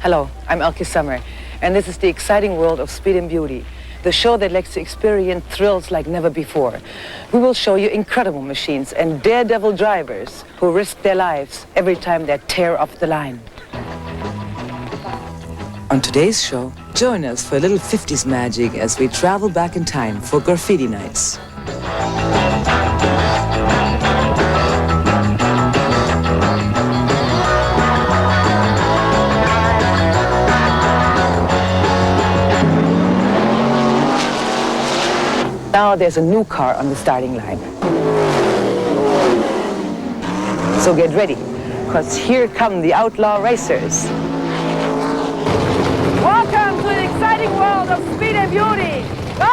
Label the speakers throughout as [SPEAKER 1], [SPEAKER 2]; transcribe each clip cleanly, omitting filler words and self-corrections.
[SPEAKER 1] Hello, I'm Elke Summer, and this is the exciting world of Speed and Beauty, the show that lets you experience thrills like never before. We will show you incredible machines and daredevil drivers who risk their lives every time they tear off the line. On today's show, join us for a little 50s magic as we travel back in time for graffiti nights. Now there's a new car on the starting line. So get ready, because here come the outlaw racers. Welcome to the exciting world of Speed and Beauty. Go!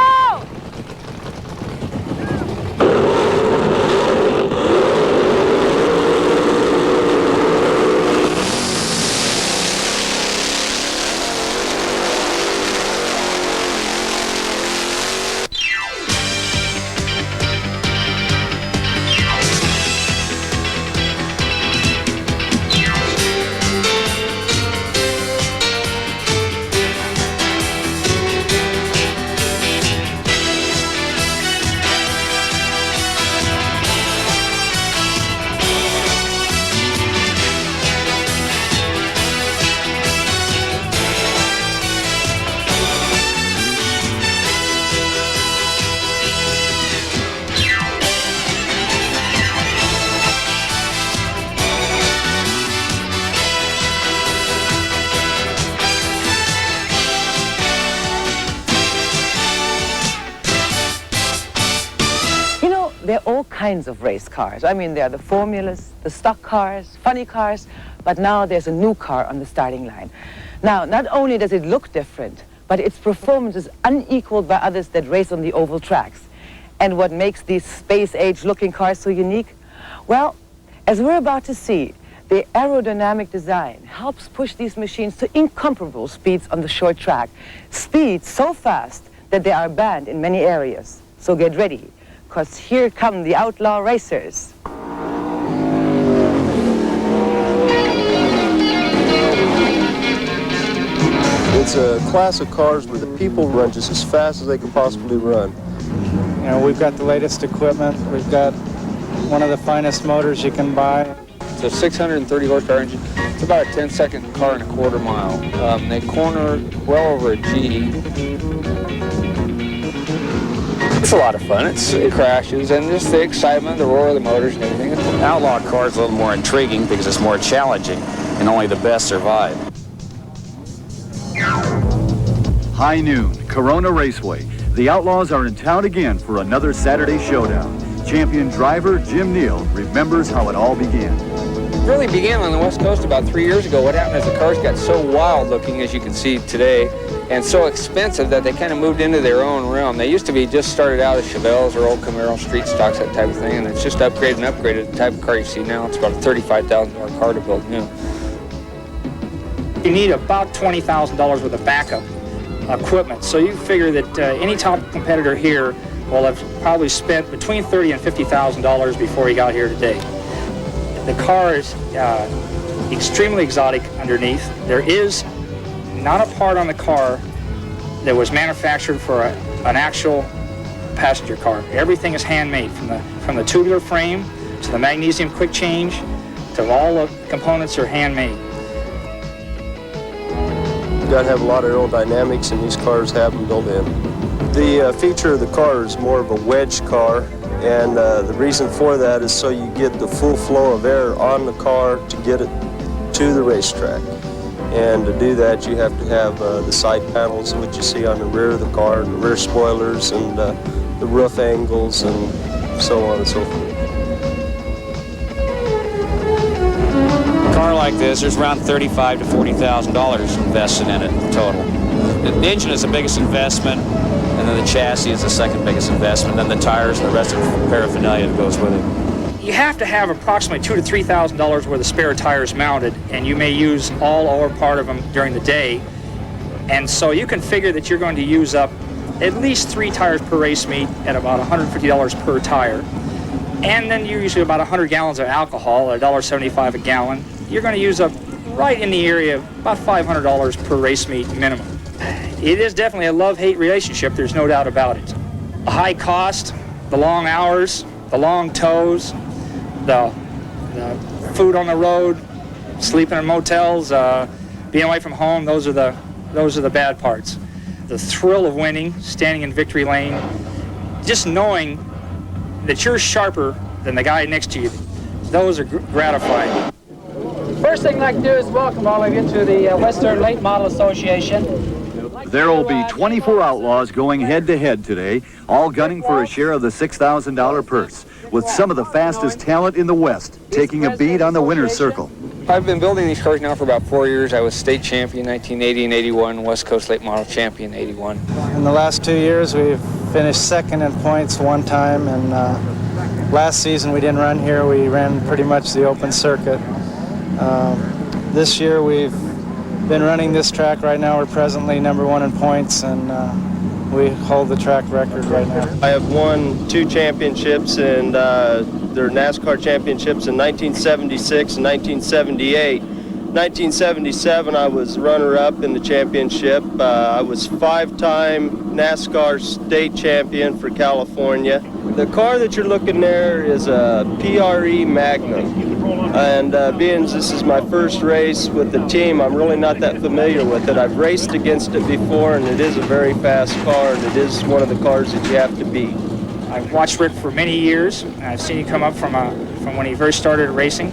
[SPEAKER 1] There are all kinds of race cars. I mean, there are the formulas, the stock cars, funny cars, but now there's a new car on the starting line. Now, not only does it look different, but its performance is unequaled by others that race on the oval tracks. And what makes these space-age looking cars so unique? Well, as we're about to see, the aerodynamic design helps push these machines to incomparable speeds on the short track. Speeds so fast that they are banned in many areas. So get ready, because here come the outlaw racers.
[SPEAKER 2] It's a class of cars where the people run just as fast as they can possibly run.
[SPEAKER 3] You know, we've got the latest equipment. We've got one of the finest motors you can buy.
[SPEAKER 4] It's a 630 horsepower engine. It's about a 10-second car and a quarter mile. They corner well over a G. It's a lot of fun. It crashes, and just the excitement, the roar of the motors and everything.
[SPEAKER 5] Outlaw car is a little more intriguing because it's more challenging, and only the best survive.
[SPEAKER 6] High noon, Corona Raceway. The Outlaws are in town again for another Saturday showdown. Champion driver Jim Neal remembers how it all began.
[SPEAKER 4] It really began on the West Coast about 3 years ago. What happened is the cars got so wild looking, as you can see today, and so expensive that they kind of moved into their own realm. They used to be just started out as Chevelles or old Camaro street stocks, that type of thing, and it's just upgraded and upgraded. The type of car you see now, it's about a $35,000 car to build new.
[SPEAKER 3] You need about $20,000 worth of backup equipment. So you figure that any top competitor here will have probably spent between $30,000 and $50,000 before he got here today. The car is extremely exotic underneath. There is not a part on the car that was manufactured for an actual passenger car. Everything is handmade, from the tubular frame to the magnesium quick change to all the components are handmade.
[SPEAKER 2] You've got to have a lot of aerodynamics, and these cars have them built in. The feature of the car is more of a wedge car, and the reason for that is so you get the full flow of air on the car to get it to the racetrack. And to do that, you have to have the side panels, which you see on the rear of the car, and the rear spoilers, and the roof angles, and so on and so forth.
[SPEAKER 5] A car like this, there's around $35,000 to $40,000 invested in it total. The engine is the biggest investment, and then the chassis is the second biggest investment, then the tires and the rest of the paraphernalia that goes with it.
[SPEAKER 3] You have to have approximately $2,000 to $3,000 worth of spare tires mounted, and you may use all or part of them during the day. And so you can figure that you're going to use up at least 3 tires per race meet at about $150 per tire. And then usually about 100 gallons of alcohol at $1.75 a gallon. You're going to use up right in the area of about $500 per race meet minimum. It is definitely a love-hate relationship, there's no doubt about it. The high cost, the long hours, the long tows, the food on the road, sleeping in motels, being away from home, those are the bad parts. The thrill of winning, standing in victory lane, just knowing that you're sharper than the guy next to you, those are gratifying.
[SPEAKER 7] First thing I'd like to do is welcome all of you to the Western Late Model Association.
[SPEAKER 6] There will be 24 outlaws going head-to-head today, all gunning for a share of the $6,000 purse, with some of the fastest talent in the West taking a bead on the winner's circle.
[SPEAKER 4] I've been building these cars now for about 4 years. I was state champion 1980 and 81, West Coast Late Model champion 81.
[SPEAKER 8] In the last 2 years, we've finished second in points one time, and last season we didn't run here. We ran pretty much the open circuit. This year we've been running this track. Right now we're presently #1 in points, and we hold the track record right now.
[SPEAKER 2] I have won 2 championships, and they're NASCAR championships in 1976 and 1978. 1977, I was runner-up in the championship. I was 5-time NASCAR state champion for California. The car that you're looking there is a PRE Magnum. And being this is my first race with the team, I'm really not that familiar with it. I've raced against it before, and it is a very fast car, and it is one of the cars that you have to beat.
[SPEAKER 3] I've watched Rick for many years. I've seen him come up from when he first started racing.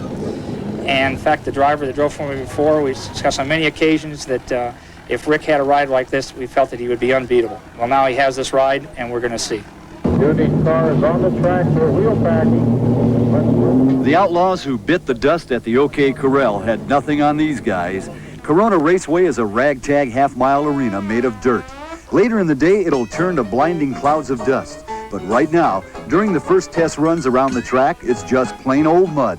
[SPEAKER 3] And in fact, the driver that drove for me before, we discussed on many occasions that if Rick had a ride like this, we felt that he would be unbeatable. Well, now he has this ride, and we're going to see.
[SPEAKER 9] Duty car is on the track for wheel packing.
[SPEAKER 6] The outlaws who bit the dust at the OK Corral had nothing on these guys. Corona Raceway is a ragtag half-mile arena made of dirt. Later in the day, it'll turn to blinding clouds of dust. But right now, during the first test runs around the track, it's just plain old mud.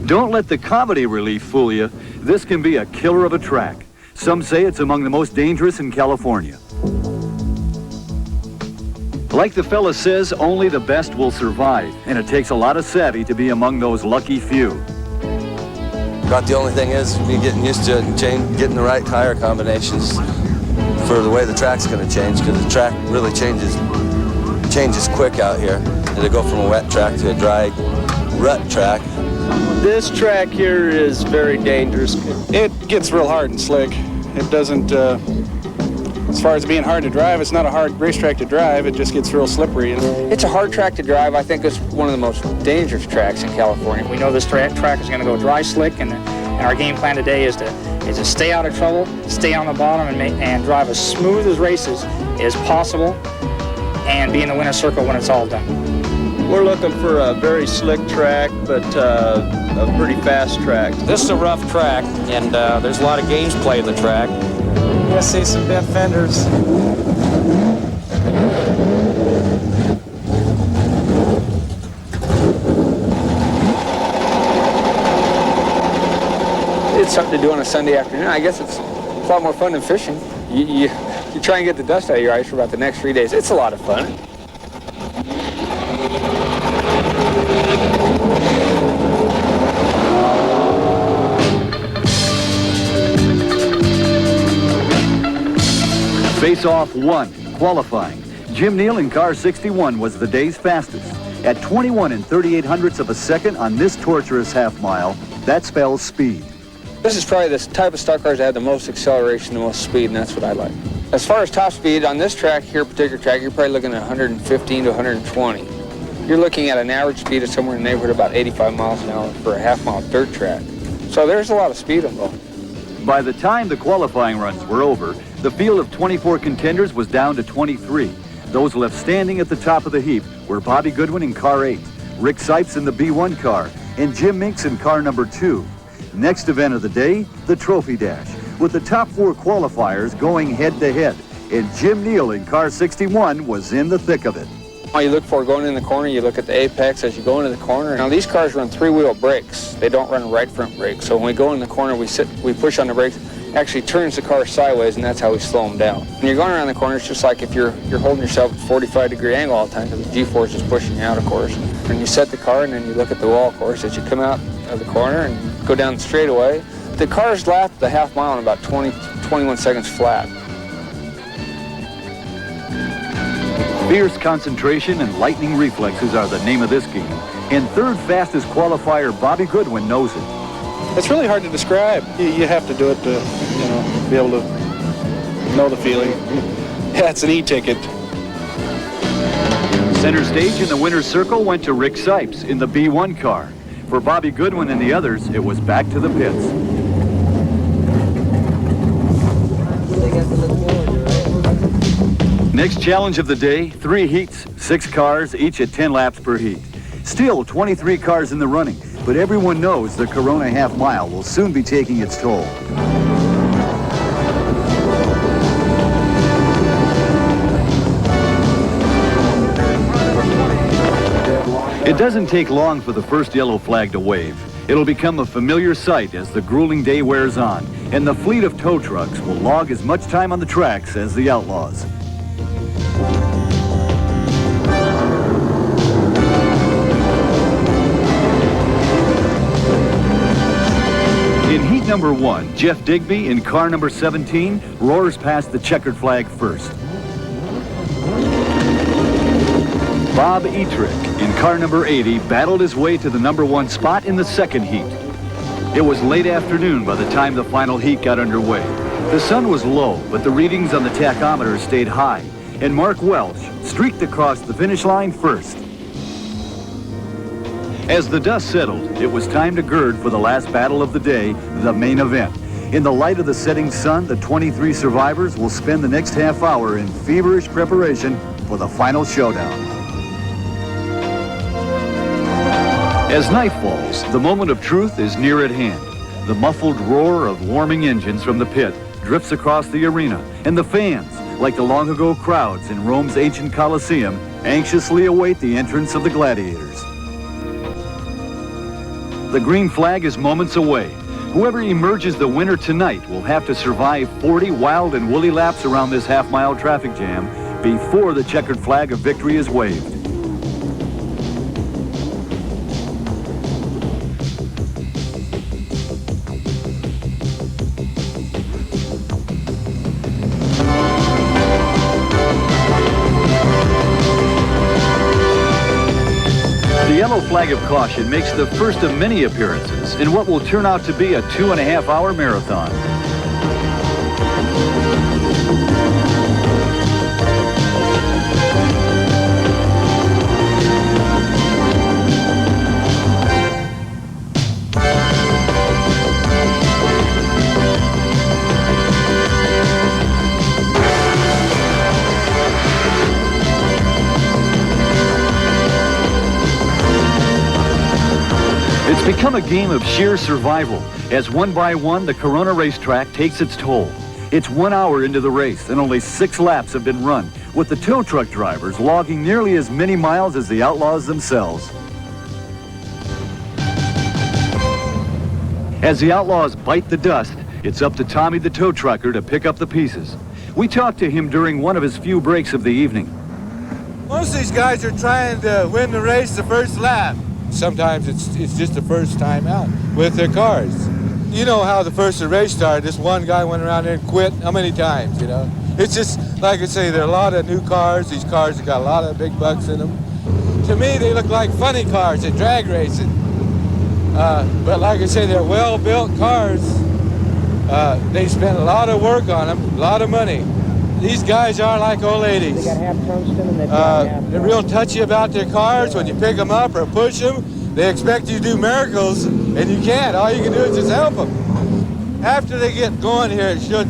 [SPEAKER 6] Don't let the comedy relief fool you. This can be a killer of a track. Some say it's among the most dangerous in California. Like the fella says, only the best will survive, and it takes a lot of savvy to be among those lucky few.
[SPEAKER 10] About the only thing is me getting used to it and getting the right tire combinations for the way the track's going to change, because the track really changes quick out here. It'll go from a wet track to a dry rut track.
[SPEAKER 2] This track here is very dangerous.
[SPEAKER 8] It gets real hard and slick. It doesn't, as far as being hard to drive, it's not a hard racetrack to drive. It just gets real slippery.
[SPEAKER 4] It's a hard track to drive. I think it's one of the most dangerous tracks in California.
[SPEAKER 3] We know this track is going to go dry slick, and our game plan today is to stay out of trouble, stay on the bottom, and drive as smooth as races as possible, and be in the winner's circle when it's all done.
[SPEAKER 2] We're looking for a very slick track, but a pretty fast track.
[SPEAKER 5] This is a rough track, and there's a lot of games played in the track.
[SPEAKER 8] You'll see some bent fenders.
[SPEAKER 4] It's something to do on a Sunday afternoon. I guess it's a lot more fun than fishing. You try and get the dust out of your eyes for about the next 3 days. It's a lot of fun.
[SPEAKER 6] Face-off 1, qualifying. Jim Neal in car 61 was the day's fastest. At 21 38/100ths of a second on this torturous half-mile, that spells speed.
[SPEAKER 4] This is probably the type of stock cars that have the most acceleration, the most speed, and that's what I like. As far as top speed, on this track here, particular track, you're probably looking at 115 to 120. You're looking at an average speed of somewhere in the neighborhood of about 85 miles an hour for a half-mile dirt track. So there's a lot of speed involved.
[SPEAKER 6] By the time the qualifying runs were over, the field of 24 contenders was down to 23. Those left standing at the top of the heap were Bobby Goodwin in car 8, Rick Sipes in the B1 car, and Jim Minks in car number 2. Next event of the day, the Trophy Dash, with the top 4 qualifiers going head-to-head. And Jim Neal in car 61 was in the thick of it.
[SPEAKER 4] All you look for going in the corner, you look at the apex as you go into the corner. Now these cars run 3-wheel brakes. They don't run right front brakes. So when we go in the corner, we push on the brakes, actually turns the car sideways, and that's how we slow them down. When you're going around the corner, it's just like if you're holding yourself at a 45-degree angle all the time, because the G-force is pushing you out, of course. And you set the car, and then you look at the wall, of course, as you come out of the corner and go down the straightaway. The cars lap the half mile in about 21 seconds flat.
[SPEAKER 6] Fierce concentration and lightning reflexes are the name of this game. And third fastest qualifier Bobby Goodwin knows it.
[SPEAKER 11] It's really hard to describe. You have to do it to, be able to know the feeling. Yeah, it's an e-ticket.
[SPEAKER 6] Center stage in the winner's circle went to Rick Sipes in the B1 car. For Bobby Goodwin and the others, it was back to the pits. Next challenge of the day, 3 heats, 6 cars, each at 10 laps per heat. Still 23 cars in the running, but everyone knows the Corona half mile will soon be taking its toll. It doesn't take long for the first yellow flag to wave. It'll become a familiar sight as the grueling day wears on, and the fleet of tow trucks will log as much time on the tracks as the Outlaws. In heat number 1, Jeff Digby in car number 17 roars past the checkered flag first. Bob Etrick in car number 80 battled his way to the number 1 spot in the second heat. It was late afternoon by the time the final heat got underway. The sun was low, but the readings on the tachometer stayed high, and Mark Welch streaked across the finish line first. As the dust settled, it was time to gird for the last battle of the day, the main event. In the light of the setting sun, the 23 survivors will spend the next half hour in feverish preparation for the final showdown. As night falls, the moment of truth is near at hand. The muffled roar of warming engines from the pit drifts across the arena, and the fans, like the long-ago crowds in Rome's ancient Colosseum, anxiously await the entrance of the gladiators. The green flag is moments away. Whoever emerges the winner tonight will have to survive 40 wild and woolly laps around this half-mile traffic jam before the checkered flag of victory is waved. The yellow flag of caution makes the first of many appearances in what will turn out to be a 2.5-hour marathon. It's become a game of sheer survival as one by one the Corona racetrack takes its toll. It's 1 hour into the race and only 6 laps have been run, with the tow truck drivers logging nearly as many miles as the Outlaws themselves. As the Outlaws bite the dust, it's up to Tommy the tow trucker to pick up the pieces. We talked to him during one of his few breaks of the evening.
[SPEAKER 12] Most of these guys are trying to win the race the first lap. Sometimes it's just the first time out with their cars. You know how the first race started, this one guy went around there and quit how many times, you know? It's just, like I say, there are a lot of new cars. These cars have got a lot of big bucks in them. To me, they look like funny cars at drag racing. But like I say, they're well-built cars. They spend a lot of work on them, a lot of money. These guys are like old ladies. They got half tungsten and they're real touchy about their cars. When you pick them up or push them, they expect you to do miracles, and you can't. All you can do is just help them. After they get going here, it should,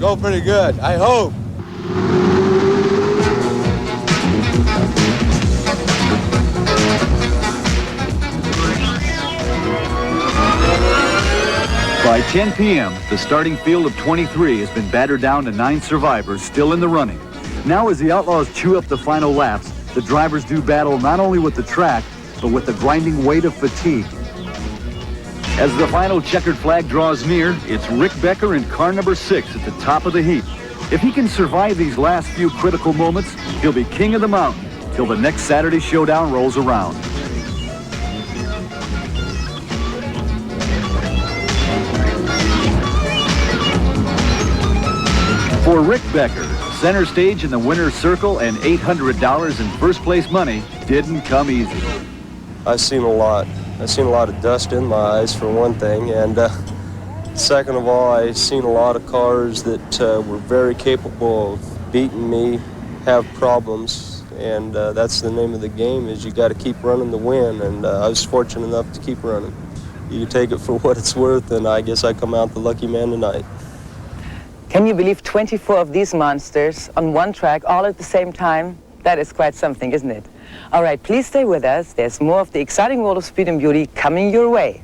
[SPEAKER 12] go pretty good. I hope.
[SPEAKER 6] By 10 p.m., the starting field of 23 has been battered down to 9 survivors still in the running. Now as the Outlaws chew up the final laps, the drivers do battle not only with the track, but with the grinding weight of fatigue. As the final checkered flag draws near, it's Rick Becker in car number 6 at the top of the heap. If he can survive these last few critical moments, he'll be king of the mountain till the next Saturday showdown rolls around. For Rick Becker, center stage in the winner's circle and $800 in first place money didn't come easy.
[SPEAKER 2] I've seen a lot. I've seen a lot of dust in my eyes, for one thing, and second of all, I've seen a lot of cars that were very capable of beating me, have problems, and that's the name of the game, is you got to keep running to win, and I was fortunate enough to keep running. You can take it for what it's worth, and I guess I come out the lucky man tonight.
[SPEAKER 1] Can you believe 24 of these monsters on one track all at the same time? That is quite something, isn't it? All right, please stay with us. There's more of the exciting world of Speed and Beauty coming your way.